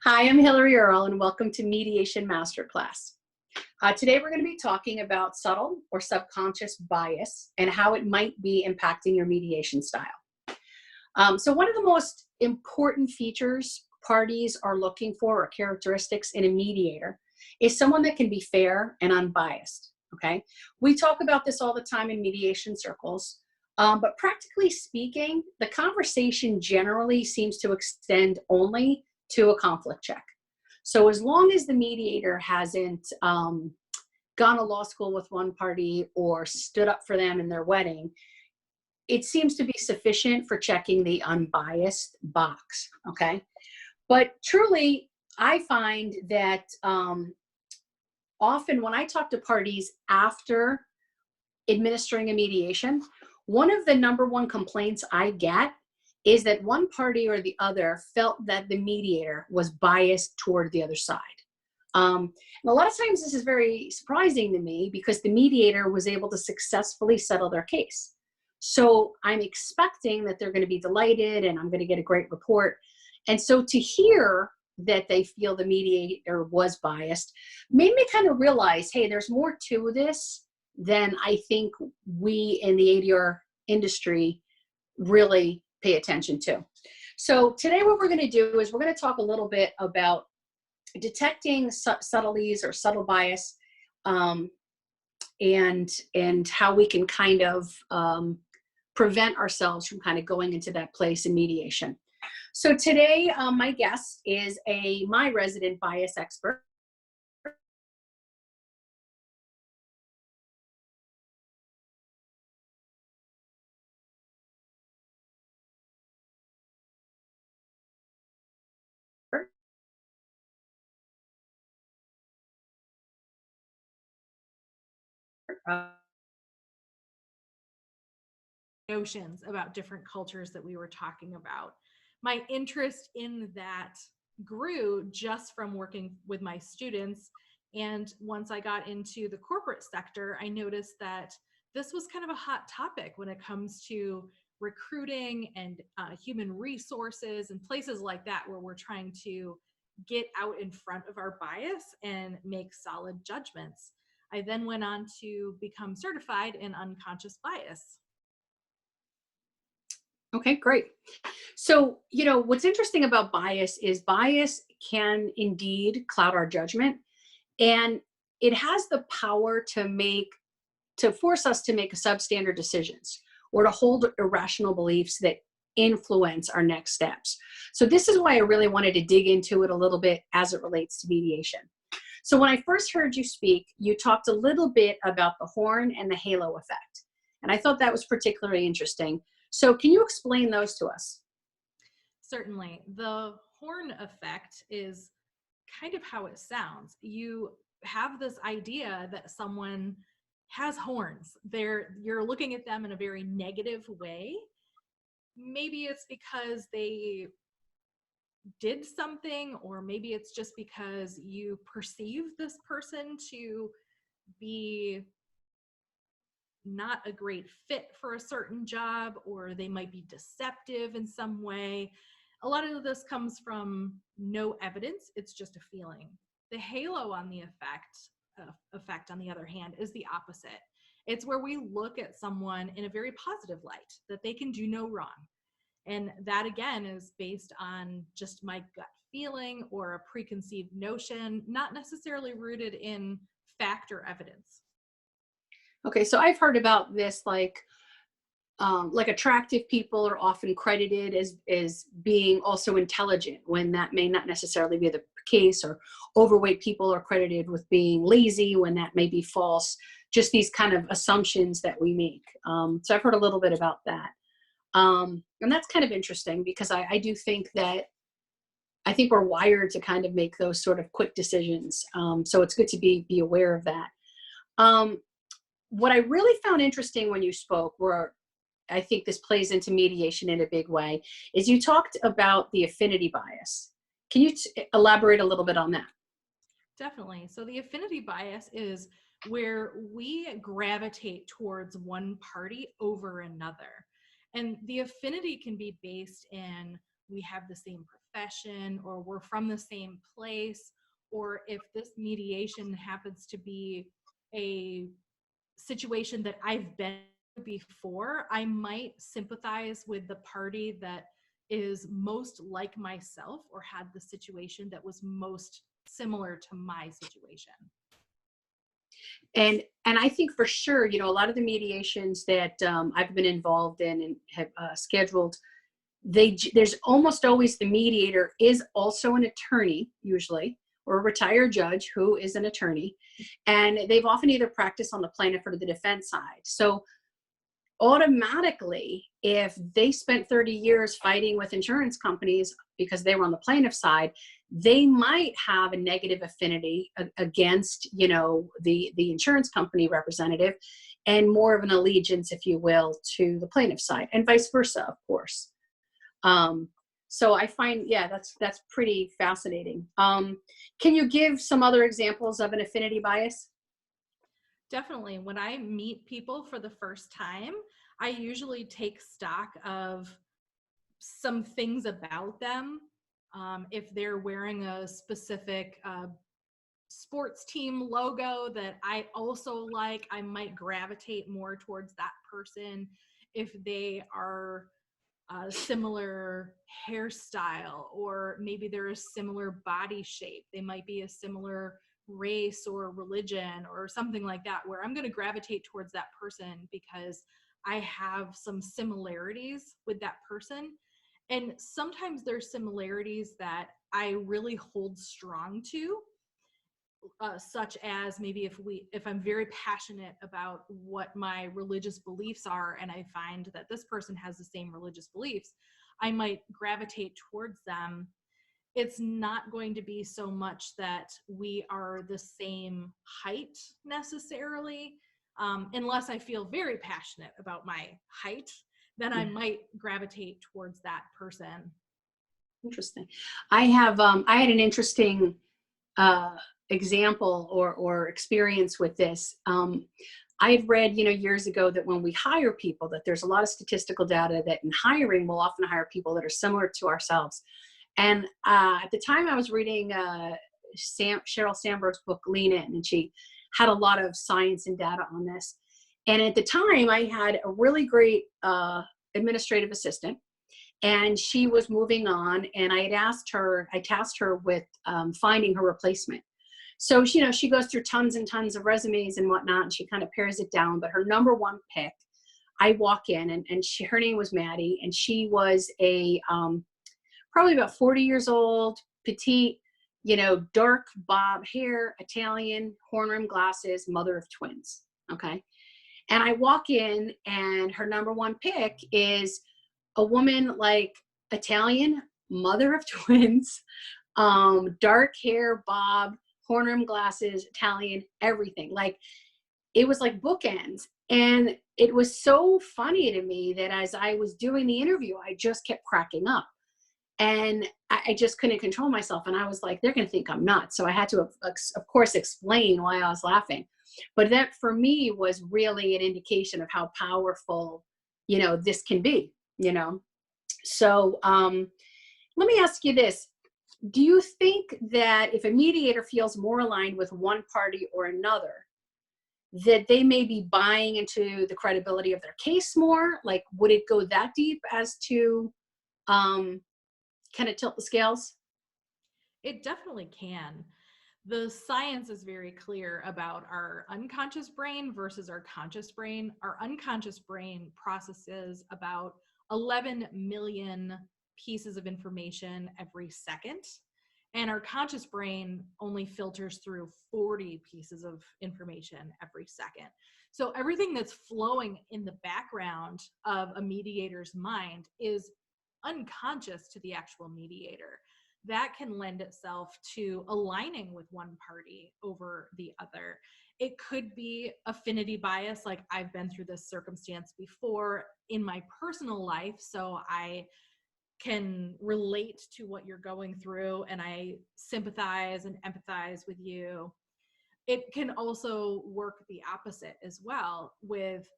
Hi, I'm Hillary Earle, and welcome to Mediation Master Class. Today we're going to be talking about subtle or subconscious bias and how it might be impacting your mediation style. So one of the most important features parties are looking for, or characteristics in a mediator, is someone that can be fair and unbiased. Okay, we talk about this all the time in mediation circles, but practically speaking, the conversation generally seems to extend only to a conflict check. So as long as the mediator hasn't gone to law school with one party or stood up for them in their wedding, it seems to be sufficient for checking the unbiased box, okay? But truly, I find that often when I talk to parties after administering a mediation, one of the #1 complaints I get is that one party or the other felt that the mediator was biased toward the other side. And a lot of times this is very surprising to me because the mediator was able to successfully settle their case. So I'm expecting that they're going to be delighted and I'm going to get a great report. And so to hear that they feel the mediator was biased made me kind of realize, hey, there's more to this than I think we in the ADR industry really pay attention to. So today what we're going to do is we're going to talk a little bit about detecting subtleties or subtle bias, and how we can kind of prevent ourselves from kind of going into that place in mediation. So today my guest is my resident bias expert. Notions about different cultures that we were talking about. My interest in that grew just from working with my students. And once I got into the corporate sector, I noticed that this was kind of a hot topic when it comes to recruiting and human resources and places like that, where we're trying to get out in front of our bias and make solid judgments. I then went on to become certified in unconscious bias. Okay, great. So, what's interesting about bias is bias can indeed cloud our judgment, and it has the power to force us to make substandard decisions or to hold irrational beliefs that influence our next steps. So this is why I really wanted to dig into it a little bit as it relates to mediation. So when I first heard you speak, you talked a little bit about the horn and the halo effect. And I thought that was particularly interesting. So can you explain those to us? Certainly. The horn effect is kind of how it sounds. You have this idea that someone has horns. You're looking at them in a very negative way. Maybe it's because they did something, or maybe it's just because you perceive this person to be not a great fit for a certain job, or they might be deceptive in some way. A lot of this comes from no evidence. It's just a feeling. The halo on the effect, on the other hand, is the opposite. It's where we look at someone in a very positive light, that they can do no wrong. And that, again, is based on just my gut feeling or a preconceived notion, not necessarily rooted in fact or evidence. Okay, so I've heard about this, like attractive people are often credited as being also intelligent, when that may not necessarily be the case, or overweight people are credited with being lazy when that may be false. Just these kind of assumptions that we make. So I've heard a little bit about that. And that's kind of interesting because I do think that I think we're wired to kind of make those sort of quick decisions. So it's good to be aware of that. What I really found interesting when you spoke, where I think this plays into mediation in a big way, is you talked about the affinity bias. Can you elaborate a little bit on that? Definitely. So the affinity bias is where we gravitate towards one party over another. And the affinity can be based in we have the same profession, or we're from the same place, or if this mediation happens to be a situation that I've been before, I might sympathize with the party that is most like myself or had the situation that was most similar to my situation. And I think for sure, a lot of the mediations that I've been involved in and have scheduled, there's almost always the mediator is also an attorney, usually, or a retired judge who is an attorney, and they've often either practiced on the plaintiff or the defense side. So automatically, if they spent 30 years fighting with insurance companies because they were on the plaintiff side, they might have a negative affinity against, the insurance company representative, and more of an allegiance, if you will, to the plaintiff side, and vice versa, of course. So I find, that's pretty fascinating. Can you give some other examples of an affinity bias? Definitely. When I meet people for the first time, I usually take stock of some things about them. If they're wearing a specific sports team logo that I also like, I might gravitate more towards that person. If they are a similar hairstyle, or maybe they're a similar body shape, they might be a similar race or religion or something like that, where I'm going to gravitate towards that person because I have some similarities with that person. And sometimes there's similarities that I really hold strong to, such as maybe if I'm very passionate about what my religious beliefs are, and I find that this person has the same religious beliefs, I might gravitate towards them. It's not going to be so much that we are the same height necessarily, unless I feel very passionate about my height, then I might gravitate towards that person. Interesting. I had an interesting example or experience with this. I had read, years ago, that when we hire people, that there's a lot of statistical data that in hiring, we'll often hire people that are similar to ourselves. And at the time I was reading Sheryl Sandberg's book, Lean In, and she had a lot of science and data on this. And at the time I had a really great administrative assistant, and she was moving on, and I tasked her with finding her replacement. So, she goes through tons and tons of resumes and whatnot, and she kind of pares it down. But her number one pick, I walk in, and her name was Maddie, and she was a probably about 40 years old, petite, dark bob hair, Italian, horn rimmed glasses, mother of twins. Okay. And I walk in, and her number one pick is a woman like Italian, mother of twins, dark hair, bob, horn rimmed glasses, Italian, everything. Like, it was like bookends. And it was so funny to me that as I was doing the interview, I just kept cracking up. And I just couldn't control myself. And I was like, they're going to think I'm nuts. So I had to, of course, explain why I was laughing. But that for me was really an indication of how powerful, this can be, So let me ask you this. Do you think that if a mediator feels more aligned with one party or another, that they may be buying into the credibility of their case more? Like, would it go that deep as to kind of tilt the scales? It definitely can. The science is very clear about our unconscious brain versus our conscious brain. Our unconscious brain processes about 11 million pieces of information every second, and our conscious brain only filters through 40 pieces of information every second. So everything that's flowing in the background of a mediator's mind is unconscious to the actual mediator. That can lend itself to aligning with one party over the other. It could be affinity bias, like I've been through this circumstance before in my personal life, so I can relate to what you're going through and I sympathize and empathize with you. It can also work the opposite as well, with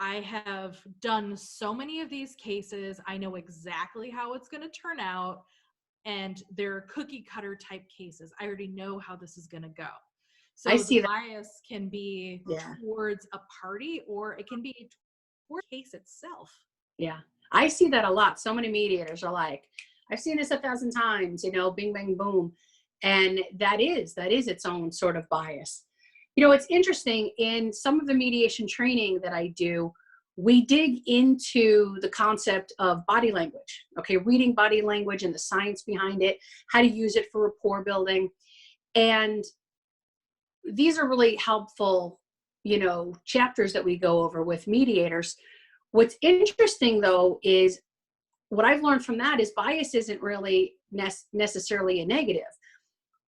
I have done so many of these cases. I know exactly how it's going to turn out. And they're cookie cutter type cases. I already know how this is going to go. I So the see that. bias can be Yeah. towards a party, or it can be towards the case itself. Yeah. I see that a lot. So many mediators are like, I've seen this 1,000 times, you know, bing, bang, boom. And that is its own sort of bias. You know, it's interesting, in some of the mediation training that I do, we dig into the concept of body language, okay, reading body language and the science behind it, how to use it for rapport building. And these are really helpful, you know, chapters that we go over with mediators. What's interesting though is what I've learned from that is bias isn't really necessarily a negative.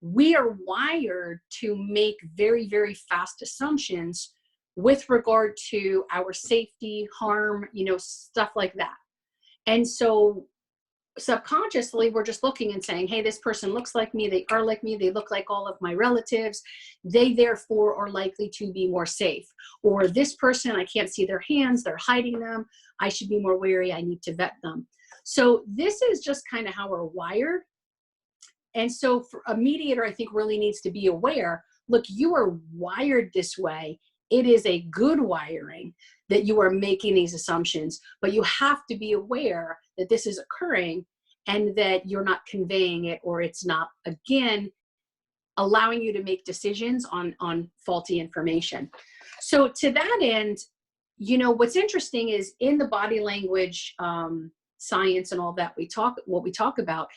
We are wired to make very, very fast assumptions with regard to our safety, harm, you know, stuff like that. And so subconsciously, we're just looking and saying, hey, this person looks like me, they are like me, they look like all of my relatives, they therefore are likely to be more safe. Or this person, I can't see their hands, they're hiding them, I should be more wary, I need to vet them. So this is just kind of how we're wired. And so for a mediator, I think really needs to be aware, look, you are wired this way. It is a good wiring that you are making these assumptions, but you have to be aware that this is occurring and that you're not conveying it, or it's not, again, allowing you to make decisions on faulty information. So to that end, you know, what's interesting is in the body language science and all that what we talk about,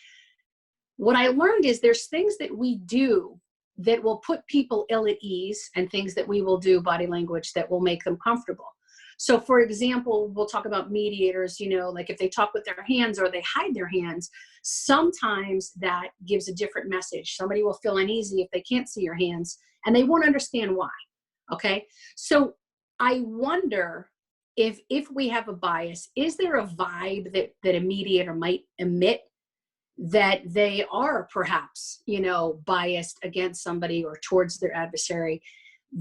what I learned is there's things that we do that will put people ill at ease, and things that we will do, body language, that will make them comfortable. So for example, we'll talk about mediators, you know, like if they talk with their hands or they hide their hands, sometimes that gives a different message. Somebody will feel uneasy if they can't see your hands and they won't understand why. Okay. So I wonder if we have a bias, is there a vibe that a mediator might emit that they are perhaps, you know, biased against somebody or towards their adversary,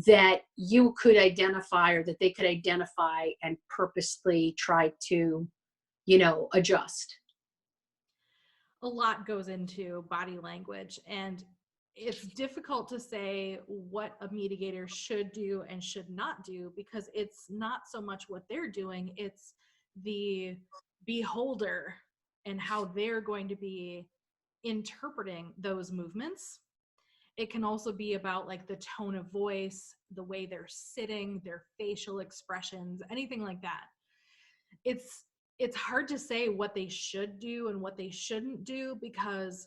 that you could identify, or that they could identify and purposely try to, you know, adjust? A lot goes into body language, and it's difficult to say what a mediator should do and should not do, because it's not so much what they're doing, it's the beholder and how they're going to be interpreting those movements. It can also be about like the tone of voice, the way they're sitting, their facial expressions, anything like that. It's hard to say what they should do and what they shouldn't do, because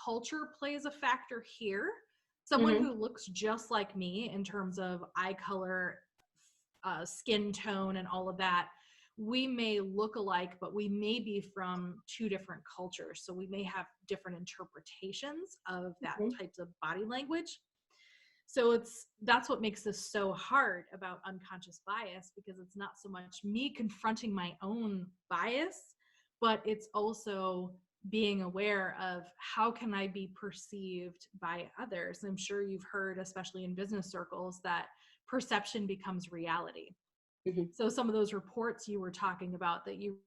culture plays a factor here. Someone Mm-hmm. who looks just like me in terms of eye color, skin tone, and all of that, we may look alike, but we may be from two different cultures. So we may have different interpretations of that Mm-hmm. types of body language. So that's what makes this so hard about unconscious bias, because it's not so much me confronting my own bias, but it's also being aware of how can I be perceived by others. I'm sure you've heard, especially in business circles, that perception becomes reality. Mm-hmm. So some of those reports you were talking about, that you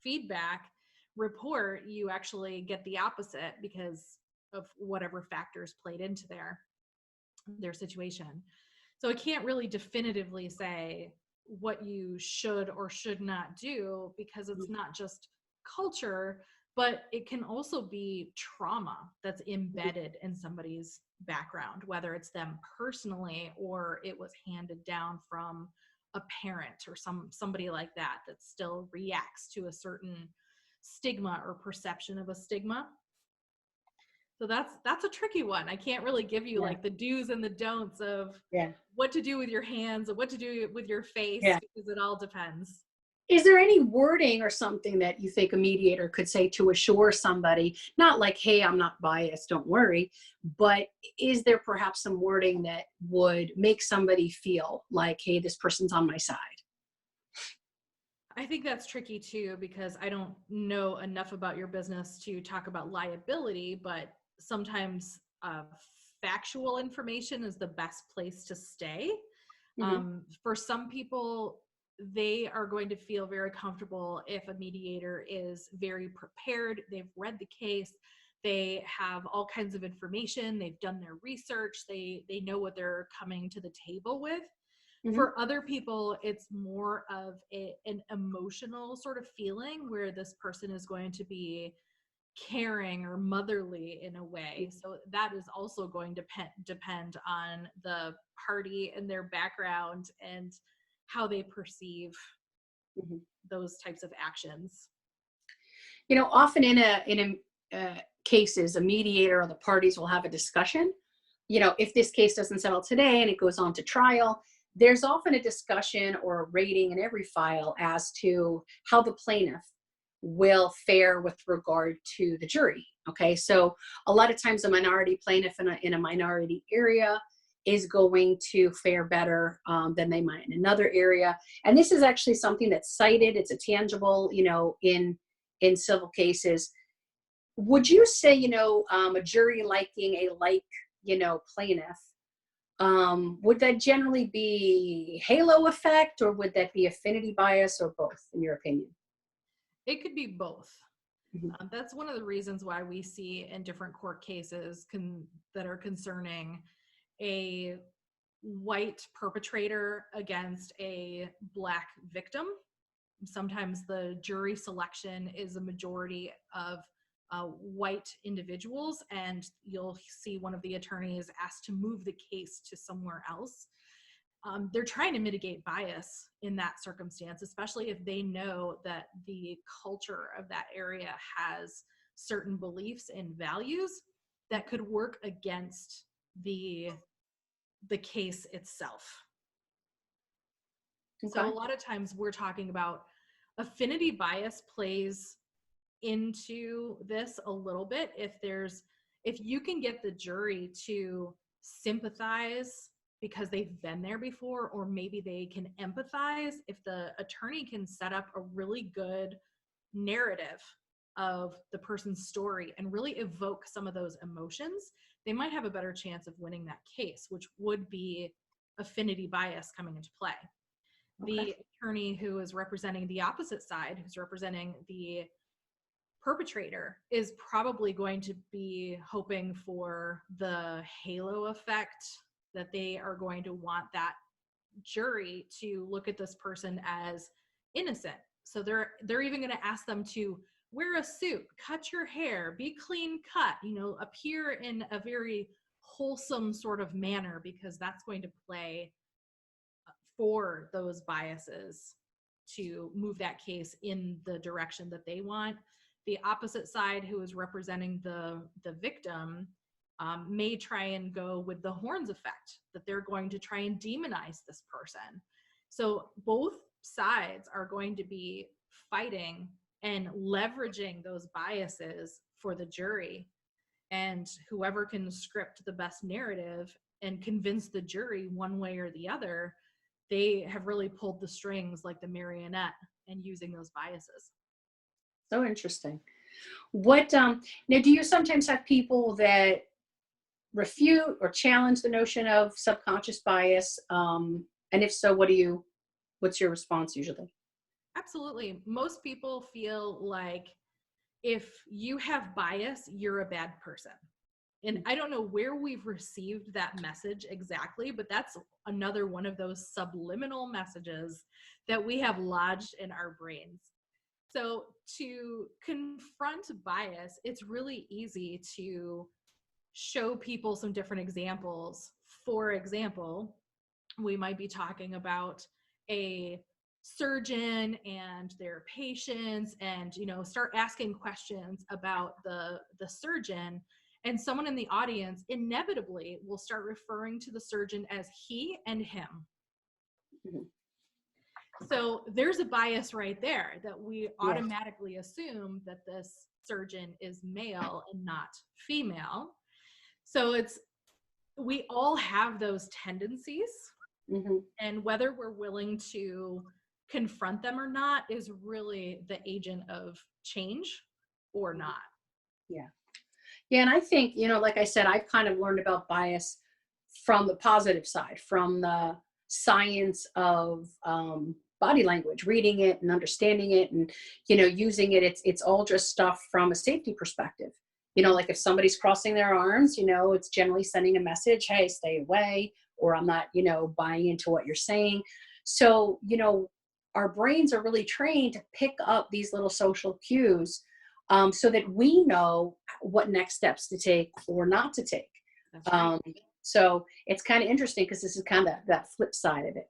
feedback report, you actually get the opposite because of whatever factors played into their situation. So I can't really definitively say what you should or should not do, because it's not just culture, but it can also be trauma that's embedded in somebody's background, whether it's them personally or it was handed down from a parent or somebody like that still reacts to a certain stigma or perception of a stigma. So that's a tricky one. I can't really give you Yeah. like the do's and the don'ts of Yeah. what to do with your hands and what to do with your face, Yeah. because it all depends. Is there any wording or something that you think a mediator could say to assure somebody, not like, hey, I'm not biased, don't worry, but is there perhaps some wording that would make somebody feel like, hey, this person's on my side? I think that's tricky too, because I don't know enough about your business to talk about liability, but sometimes factual information is the best place to stay. For some people, they are going to feel very comfortable if a mediator is very prepared. They've read the case. They have all kinds of information. They've done their research. They know what they're coming to the table with. For other people, it's more of an emotional sort of feeling where this person is going to be caring or motherly in a way. So that is also going to depend on the party and their background and how they perceive those types of actions. You know, often in cases, a mediator or the parties will have a discussion. You know, if this case doesn't settle today and it goes on to trial, there's often a discussion or a rating in every file as to how the plaintiff will fare with regard to the jury. Okay, so a lot of times a minority plaintiff in a minority area is going to fare better than they might in another area. And this is actually something that's cited. It's a tangible, you know, in civil cases. Would you say, you know, a jury liking a you know, plaintiff, would that generally be halo effect, or would that be affinity bias, or both, in your opinion? It could be both. That's one of the reasons why we see in different court cases that are concerning a white perpetrator against a Black victim. Sometimes the jury selection is a majority of white individuals, and you'll see one of the attorneys asked to move the case to somewhere else. They're trying to mitigate bias in that circumstance, especially if they know that the culture of that area has certain beliefs and values that could work against the case itself. Okay. So a lot of times we're talking about affinity bias plays into this a little bit. If you can get the jury to sympathize because they've been there before, or maybe they can empathize, if the attorney can set up a really good narrative of the person's story and really evoke some of those emotions, they might have a better chance of winning that case, which would be affinity bias coming into play. Okay. The attorney who is representing the opposite side, who's representing the perpetrator, is probably going to be hoping for the halo effect, that they are going to want that jury to look at this person as innocent. So they're even going to ask them to wear a suit, cut your hair, be clean cut, you know, appear in a very wholesome sort of manner, because that's going to play for those biases to move that case in the direction that they want. The opposite side, who is representing the victim, may try and go with the horns effect, that they're going to try and demonize this person. So both sides are going to be fighting and leveraging those biases for the jury. And whoever can script the best narrative and convince the jury one way or the other, they have really pulled the strings like the marionette and using those biases. So interesting. What now, do you sometimes have people that refute or challenge the notion of subconscious bias? And if so, what's your response usually? Absolutely. Most people feel like if you have bias, you're a bad person. And I don't know where we've received that message exactly, but that's another one of those subliminal messages that we have lodged in our brains. So to confront bias, it's really easy to show people some different examples. For example, we might be talking about a surgeon and their patients, and, you know, start asking questions about the surgeon, and someone in the audience inevitably will start referring to the surgeon as he and him. Mm-hmm. So there's a bias right there, that we automatically assume that this surgeon is male and not female. So we all have those tendencies, and whether we're willing to confront them or not is really the agent of change or not. Yeah. Yeah, and I think, you know, like I said, I've kind of learned about bias from the positive side, from the science of body language, reading it and understanding it, and using it. It's all just stuff from a safety perspective. Like if somebody's crossing their arms, it's generally sending a message, hey, stay away, or I'm not, buying into what you're saying. So, our brains are really trained to pick up these little social cues, so that we know what next steps to take or not to take. That's right. So it's kind of interesting because this is kind of that flip side of it.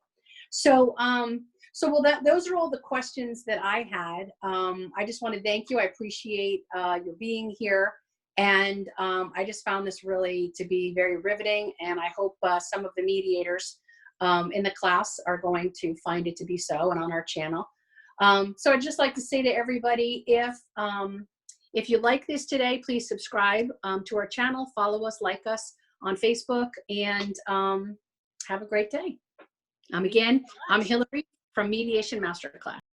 So, well, those are all the questions that I had. I just want to thank you. I appreciate your being here. And I just found this really to be very riveting. And I hope some of the mediators in the class are going to find it to be so, and on our channel. So I'd just like to say to everybody, if you like this today, please subscribe to our channel, follow us, like us on Facebook, and have a great day. I'm Hillary from Mediation Master Class.